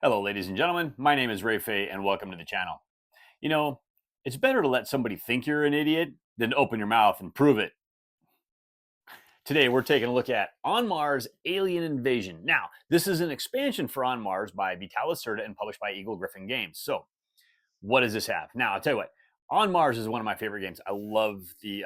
Hello, ladies and gentlemen. My name is Phay, and welcome to the channel. You know, it's better to let somebody think you're an idiot than to open your mouth and prove it. Today, we're taking a look at On Mars Alien Invasion. Now, this is an expansion for On Mars by Vitalis and published by Eagle-Gryphon Games. So, what does this have? Now, I'll tell you what. On Mars is one of my favorite games. I love the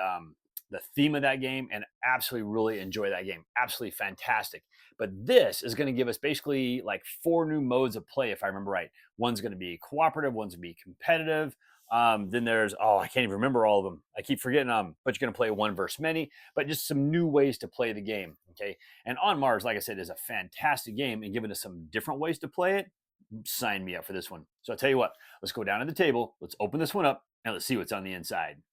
theme of that game and absolutely really enjoy that game. Absolutely fantastic. But this is going to give us basically like 4 new modes of play, if I remember right. One's going to be cooperative, one's going to be competitive. Then there's, I can't even remember all of them. I keep forgetting but you're going to play one versus many, but just some new ways to play the game. Okay. And On Mars, like I said, is a fantastic game, and giving us some different ways to play it. Sign me up for this one. So I'll tell you what, let's go down to the table. Let's open this one up and let's see what's on the inside.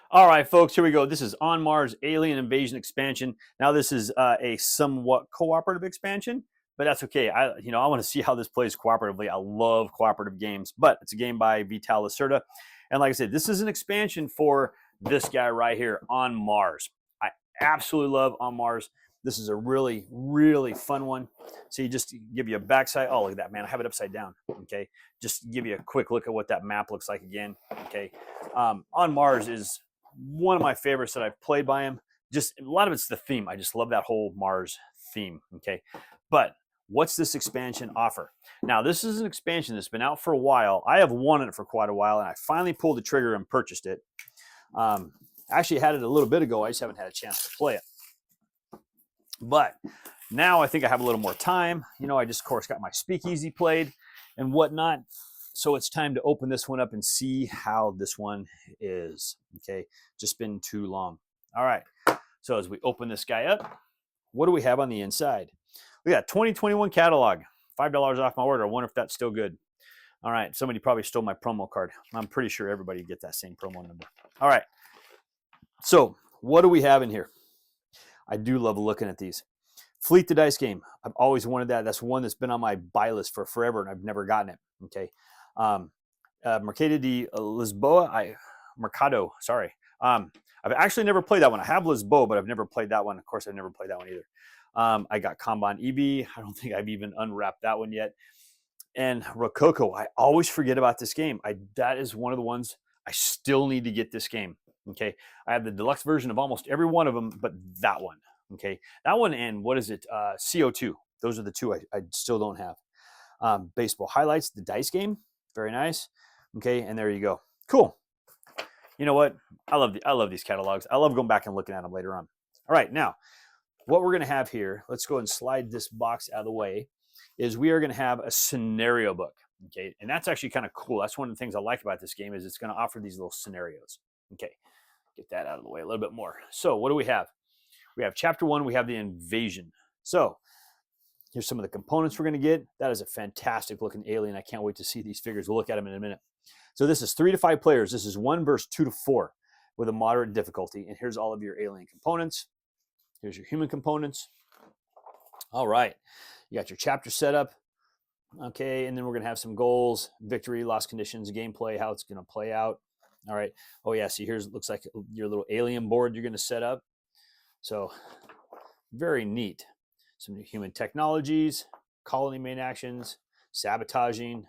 All right, folks, here we go. This is On Mars Alien Invasion expansion. Now, this is a somewhat cooperative expansion, but that's okay. I want to see how this plays cooperatively. I love cooperative games, but it's a game by Vitalis. And like I said, this is an expansion for this guy right here, On Mars. I absolutely love On Mars. This is a really, really fun one. So you just give you a backside. Oh, look at that, man. I have it upside down. Okay. Just give you a quick look at what that map looks like again. Okay. On Mars is one of my favorites that I've played by him. Just a lot of it's the theme. I just love that whole Mars theme. Okay. But what's this expansion offer? Now, this is an expansion that's been out for a while. I have wanted it for quite a while, and I finally pulled the trigger and purchased it. Actually had it a little bit ago. I just haven't had a chance to play it. But now I think I have a little more time. I just, of course, got my speakeasy played and whatnot. So it's time to open this one up and see how this one is. Okay, just been too long. All right, so as we open this guy up, what do we have on the inside? We got 2021 catalog, $5 off my order. I wonder if that's still good. All right, somebody probably stole my promo card. I'm pretty sure everybody get that same promo number. All right, so what do we have in here? I do love looking at these. Fleet the Dice game. I've always wanted that. That's one that's been on my buy list for forever, and I've never gotten it. Okay. Mercado de Lisboa. Mercado, sorry. I've actually never played that one. I have Lisboa, but I've never played that one. Of course, I've never played that one either. I got Kanban EB. I don't think I've even unwrapped that one yet. And Rococo. I always forget about this game. That is one of the ones I still need to get this game. Okay. I have the deluxe version of almost every one of them, but that one. Okay. That one, and what is it? CO2. Those are the two I still don't have. Baseball highlights, the dice game. Very nice. Okay, and there you go. Cool. You know what? I love these catalogs. I love going back and looking at them later on. All right, now, what we're going to have here, let's go and slide this box out of the way, is we are going to have a scenario book. Okay, and that's actually kind of cool. That's one of the things I like about this game, is it's going to offer these little scenarios. Okay, get that out of the way a little bit more. So what do we have? We have chapter 1. We have the invasion. So here's some of the components we're going to get. That is a fantastic looking alien. I can't wait to see these figures. We'll look at them in a minute. So this is 3 to 5 players. This is 1 versus 2 to 4 with a moderate difficulty. And here's all of your alien components. Here's your human components. All right. You got your chapter set up. Okay. And then we're going to have some goals, victory, loss conditions, gameplay, how it's going to play out. All right. Oh, yeah. See, here's looks like your little alien board you're going to set up. So very neat. Some human technologies, colony main actions, sabotaging.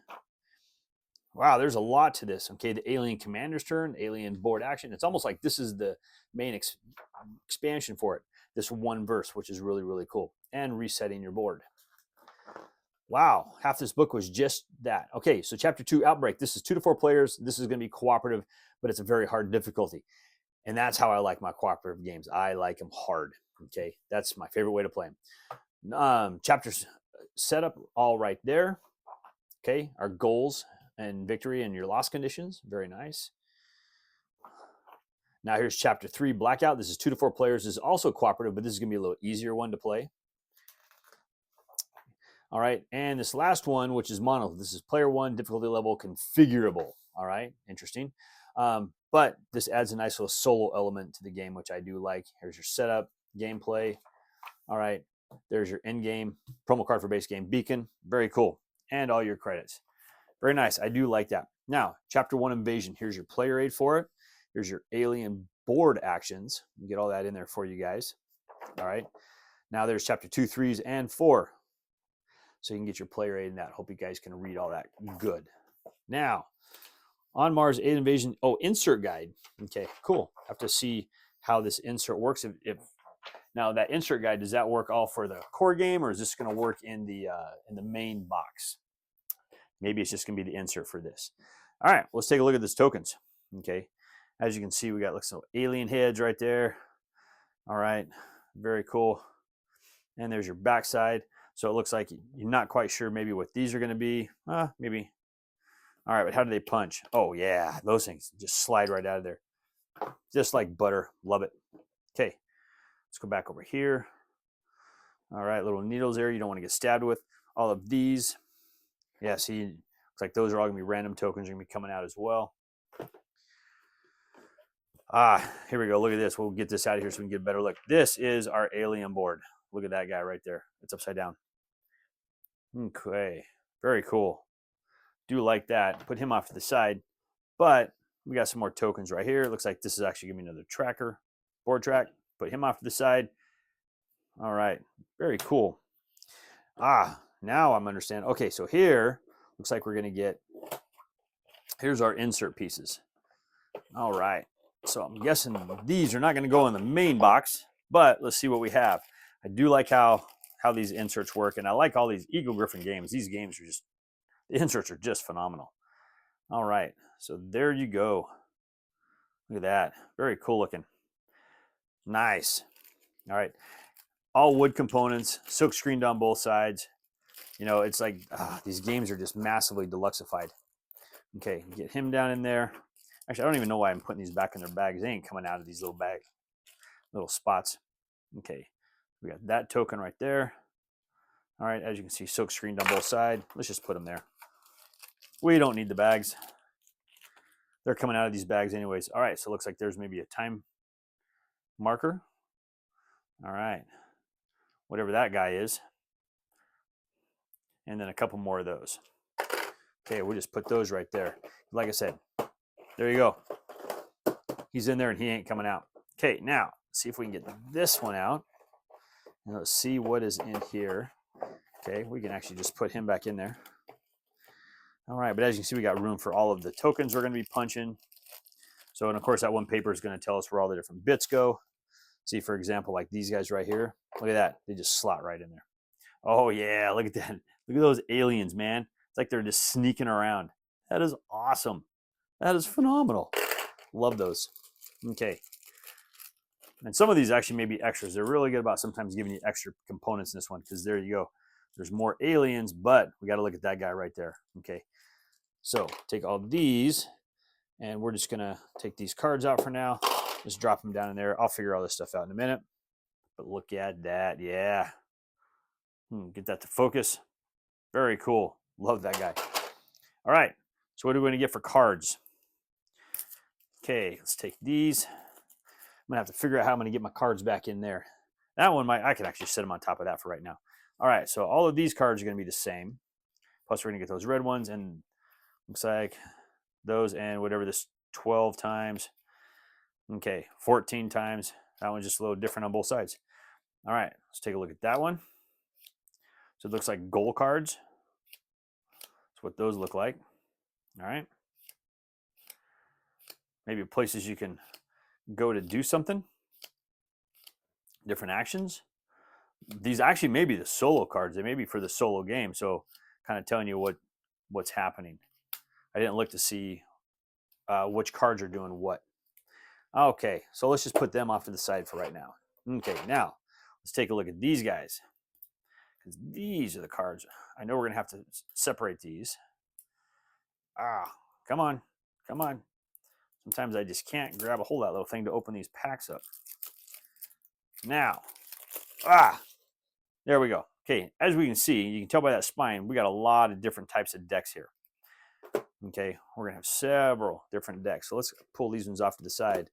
Wow, there's a lot to this. Okay, the alien commander's turn, alien board action. It's almost like this is the main expansion for it. This one verse, which is really, really cool. And resetting your board. Wow, half this book was just that. Okay, so chapter 2, Outbreak. This is 2 to 4 players. This is going to be cooperative, but it's a very hard difficulty. And that's how I like my cooperative games. I like them hard. Okay, that's my favorite way to play them. Chapters setup all right there. Okay, our goals and victory and your loss conditions. Very nice. Now here's chapter 3, Blackout. This is 2 to 4 players. This is also cooperative, but this is going to be a little easier one to play. All right, and this last one, which is Monolith. This is player 1, difficulty level configurable. All right, interesting. But this adds a nice little solo element to the game, which I do like. Here's your setup, gameplay. All right, there's your end game, promo card for base game, Beacon. Very cool. And all your credits. Very nice. I do like that. Now, chapter 1, Invasion. Here's your player aid for it. Here's your alien board actions. You get all that in there for you guys. All right. Now there's chapter 2, 3s, and 4. So you can get your player aid in that. Hope you guys can read all that good. Now, on Mars Alien Invasion, insert guide. Okay, cool. Have to see how this insert works. If now that insert guide, does that work all for the core game, or is this going to work in the main box? Maybe it's just going to be the insert for this. All right, let's take a look at this tokens. Okay, as you can see, we got some alien heads right there. All right, very cool. And there's your backside. So it looks like you're not quite sure maybe what these are going to be. Maybe. All right, but how do they punch? Oh, yeah, those things just slide right out of there. Just like butter. Love it. Okay, let's go back over here. All right, little needles there you don't want to get stabbed with. All of these. Yeah, see, looks like those are all going to be random tokens are going to be coming out as well. Here we go. Look at this. We'll get this out of here so we can get a better look. This is our alien board. Look at that guy right there. It's upside down. Okay, very cool. Do like that. Put him off to the side. But we got some more tokens right here. It looks like this is actually going to be another tracker, board track. Put him off to the side. All right, very cool. Now I'm understanding. Okay, so here looks like we're going to get, here's our insert pieces. All right, so I'm guessing these are not going to go in the main box, but let's see what we have. I do like how these inserts work, and I like all these Eagle-Gryphon games. These games are just, the inserts are just phenomenal. All right, so there you go. Look at that. Very cool looking. Nice. All right. All wood components, silk screened on both sides. You know, it's like these games are just massively deluxeified. Okay, get him down in there. Actually, I don't even know why I'm putting these back in their bags. They ain't coming out of these little spots. Okay, we got that token right there. All right, as you can see, silk screened on both sides. Let's just put them there. We don't need the bags. They're coming out of these bags anyways. All right, so it looks like there's maybe a time marker. All right, whatever that guy is. And then a couple more of those. Okay, we'll just put those right there. Like I said, there you go. He's in there and he ain't coming out. Okay, now, see if we can get this one out. And let's see what is in here. Okay, we can actually just put him back in there. All right, but as you can see, we got room for all of the tokens we're going to be punching. So, and of course, that one paper is going to tell us where all the different bits go. See, for example, like these guys right here. Look at that. They just slot right in there. Oh, yeah, look at that. Look at those aliens, man. It's like they're just sneaking around. That is awesome. That is phenomenal. Love those. Okay. And some of these actually may be extras. They're really good about sometimes giving you extra components in this one because there you go. There's more aliens, but we got to look at that guy right there. Okay. So take all these, and we're just going to take these cards out for now. Just drop them down in there. I'll figure all this stuff out in a minute. But look at that. Yeah. Get that to focus. Very cool. Love that guy. All right. So what are we going to get for cards? Okay, let's take these. I'm going to have to figure out how I'm going to get my cards back in there. That one, I could actually set them on top of that for right now. All right, so all of these cards are going to be the same. Plus, we're going to get those red ones, and looks like those and whatever this 12 times. Okay, 14 times. That one's just a little different on both sides. All right, let's take a look at that one. So it looks like goal cards. That's what those look like. All right. Maybe places you can go to do something. Different actions. These actually may be the solo cards. They may be for the solo game. So kind of telling you what's happening. I didn't look to see which cards are doing what. Okay, so let's just put them off to the side for right now. Okay, now let's take a look at these guys. Because these are the cards. I know we're going to have to separate these. Come on. Come on. Sometimes I just can't grab a hold of that little thing to open these packs up. Now, there we go. Okay, as we can see, you can tell by that spine, we got a lot of different types of decks here. Okay, we're going to have several different decks. So let's pull these ones off to the side.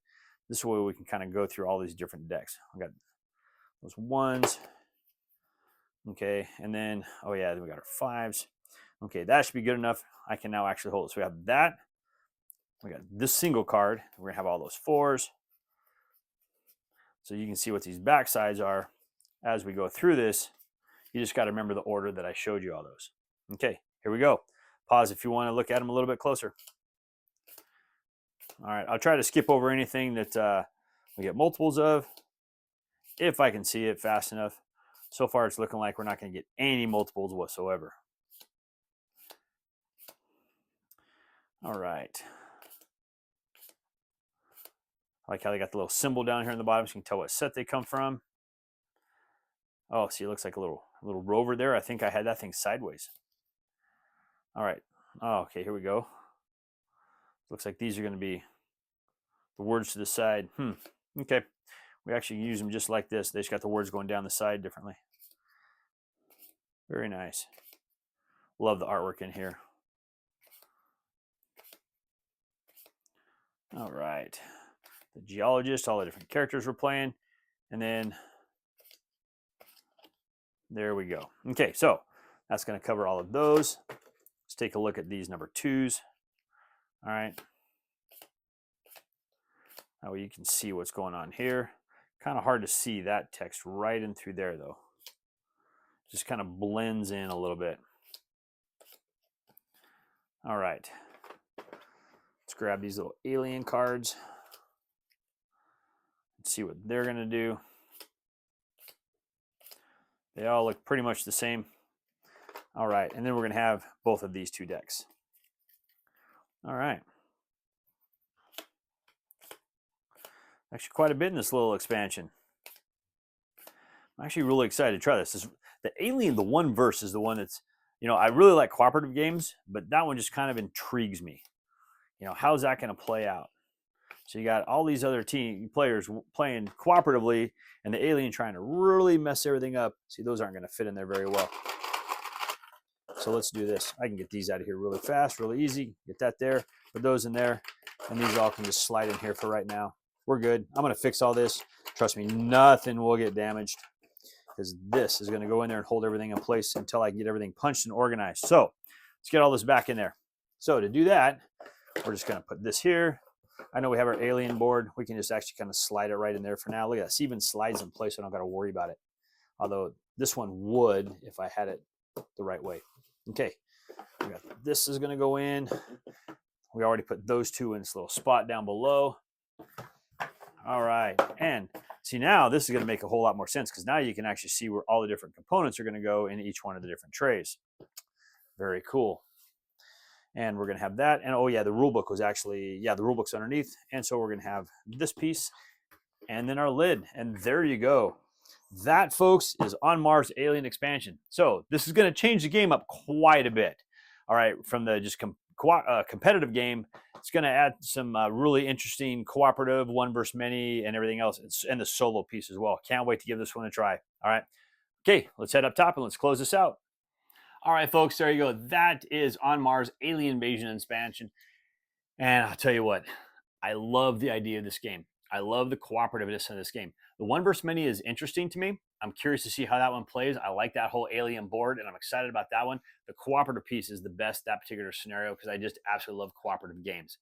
This way we can kind of go through all these different decks. I got those ones. Okay, and then, oh yeah, then we got our fives. Okay, that should be good enough. I can now actually hold it. So we have that. We got this single card. We're gonna have all those fours. So you can see what these back sides are. as we go through this, you just got to remember the order that I showed you all those. Okay, here we go. Pause if you want to look at them a little bit closer. All right, I'll try to skip over anything that we get multiples of, if I can see it fast enough. So far, it's looking like we're not going to get any multiples whatsoever. All right. I like how they got the little symbol down here in the bottom so you can tell what set they come from. Oh, see, it looks like a little rover there. I think I had that thing sideways. All right. Oh, okay, here we go. Looks like these are going to be the words to the side. Okay. We actually use them just like this. They just got the words going down the side differently. Very nice. Love the artwork in here. All right. The geologist, all the different characters we're playing. And then there we go. Okay, so that's going to cover all of those. Let's take a look at these number 2s. All right. That way you can see what's going on here. Kind of hard to see that text right in through there, though. Just kind of blends in a little bit. All right. Let's grab these little alien cards. Let's see what they're going to do. They all look pretty much the same. All right, and then we're going to have both of these 2 decks. All right. Actually, quite a bit in this little expansion. I'm actually really excited to try this. The Alien, the one verse, is the one that's, I really like cooperative games, but that one just kind of intrigues me. How's that going to play out? So you got all these other team players playing cooperatively, and the Alien trying to really mess everything up. See, those aren't going to fit in there very well. So let's do this. I can get these out of here really fast, really easy. Get that there, put those in there, and these all can just slide in here for right now. We're good. I'm going to fix all this. Trust me, nothing will get damaged because this is going to go in there and hold everything in place until I get everything punched and organized. So let's get all this back in there. So to do that, we're just going to put this here. I know we have our alien board. We can just actually kind of slide it right in there for now. Look at that. This even slides in place. So I don't got to worry about it. Although this one would if I had it the right way. Okay. This is going to go in. We already put those 2 in this little spot down below. All right. And see, now this is going to make a whole lot more sense because now you can actually see where all the different components are going to go in each one of the different trays. Very cool. And we're going to have that. And oh yeah, the rule book was actually, the rule book's underneath. And so we're going to have this piece and then our lid. And there you go. That, folks, is On Mars Alien Expansion. So this is going to change the game up quite a bit. All right, from the just competitive game, it's going to add some really interesting cooperative, one versus many, and everything else, and the solo piece as well. Can't wait to give this one a try. All right. Okay, let's head up top and let's close this out. All right, folks, there you go. That is On Mars Alien Invasion Expansion. And I'll tell you what, I love the idea of this game. I love the cooperativeness of this game. The one versus many is interesting to me. I'm curious to see how that one plays. I like that whole alien board, and I'm excited about that one. The cooperative piece is the best that particular scenario because I just absolutely love cooperative games.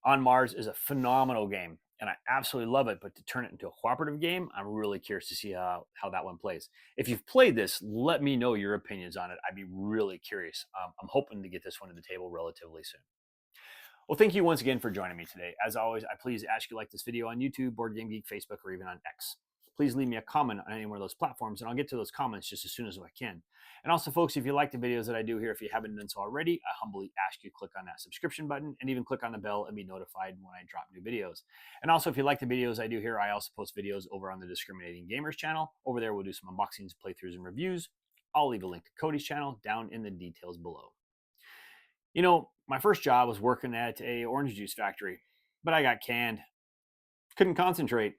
On Mars is a phenomenal game, and I absolutely love it. But to turn it into a cooperative game, I'm really curious to see how that one plays. If you've played this, let me know your opinions on it. I'd be really curious. I'm hoping to get this one to the table relatively soon. Well, thank you once again for joining me today. As always, I please ask you to like this video on YouTube, Board Game Geek, Facebook, or even on X. Please leave me a comment on any one of those platforms, and I'll get to those comments just as soon as I can. And also, folks, if you like the videos that I do here, if you haven't done so already, I humbly ask you to click on that subscription button and even click on the bell and be notified when I drop new videos. And also, if you like the videos I do here, I also post videos over on the Discriminating Gamers channel. Over there, we'll do some unboxings, playthroughs, and reviews. I'll leave a link to Cody's channel down in the details below. My first job was working at a orange juice factory, but I got canned. Couldn't concentrate.